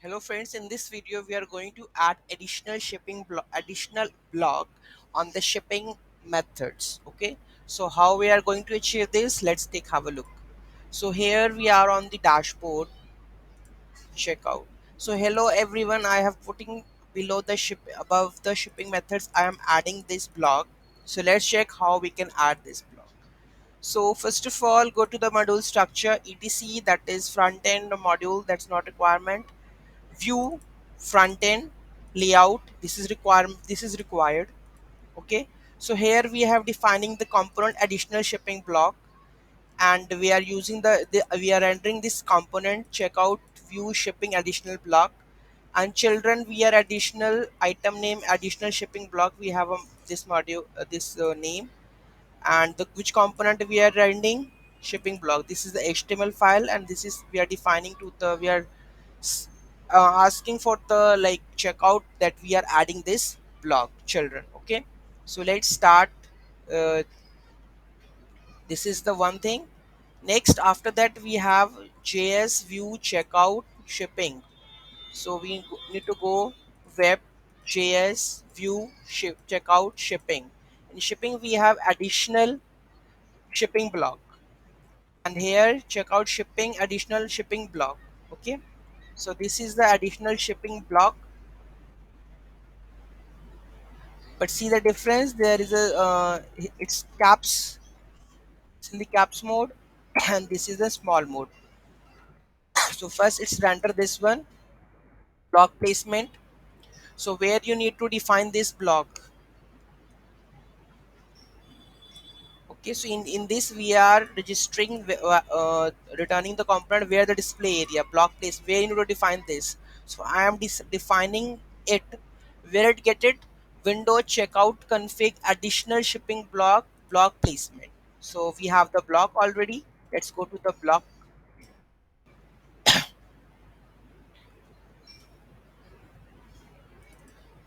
Hello friends, in this video we are going to add additional block on the shipping methods. Okay, so how we are going to achieve this, let's take have a look. So here we are on the dashboard checkout. So hello everyone, I have putting below the ship above the shipping methods I am adding this block. So let's check how we can add this block. So first of all, go to the module structure etc, that is front end module, that's not requirement. View, front end, layout, this is required. Okay, so here we have defining the component additional shipping block, and we are using we are entering this component checkout view shipping additional block. And children, we are additional item name additional shipping block, we have this module this name. And which component we are rendering, shipping block, this is the HTML file, and this is we are defining to the we are s- asking for the like checkout that we are adding this block children. Okay, so let's start. uh, this is the one thing. Next, after that we have JS view checkout shipping. So need to go web JS view checkout shipping. In shipping we have additional shipping block, and here checkout shipping additional shipping block. Okay, so this is the additional shipping block. But see the difference, there is a it's caps, it's in the caps mode and this is the small mode. So first it's render this one block placement. So where you need to define this block. Okay, so in this we are registering returning the component where the display area block place where you need to define this. So I am defining it where it get it window checkout config additional shipping block placement. So we have the block already. Let's go to the block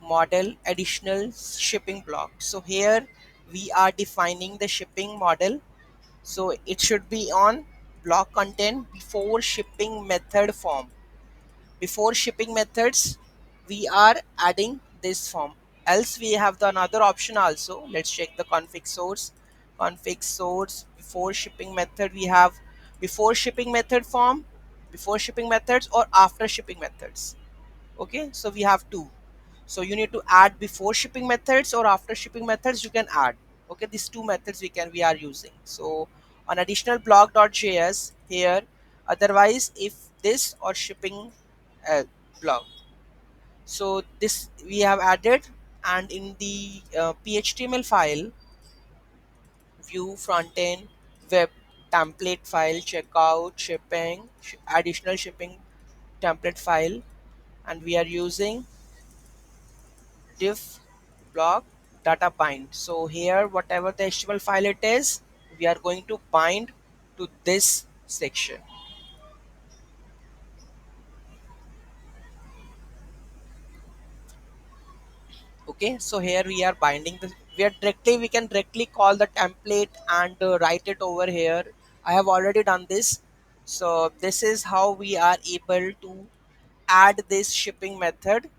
model additional shipping block. So here we are defining the shipping model. So it should be on block content before shipping method form. Before shipping methods, we are adding this form. Else we have the another option also. Let's check the config source. Config source before shipping method, we have before shipping method form, before shipping methods, or after shipping methods. Okay, so we have two. So you need to add before shipping methods or after shipping methods, you can add. Okay, these two methods we are using. So on additional block.js here, otherwise if this or shipping block. So this we have added. And in the phtml file, view front end web template file checkout shipping additional shipping template file, and we are using div block data bind. So here whatever the HTML file it is, we are going to bind to this section. Okay, so here we are binding this. We can directly call the template and write it over here. I have already done this. So this is how we are able to add this shipping method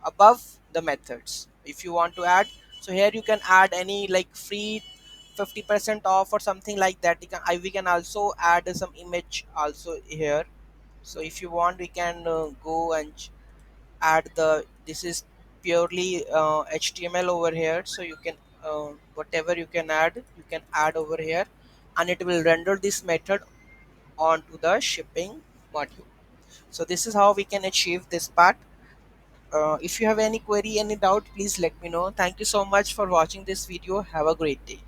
above the methods. If you want to add, so here you can add any like free 50% off or something like that. We can also add some image also here. So if you want, we can go and add the this is purely HTML over here. So you can whatever you can add over here, and it will render this method onto the shipping module. So this is how we can achieve this part. If you have any query, any doubt, please let me know. Thank you so much for watching this video. Have a great day.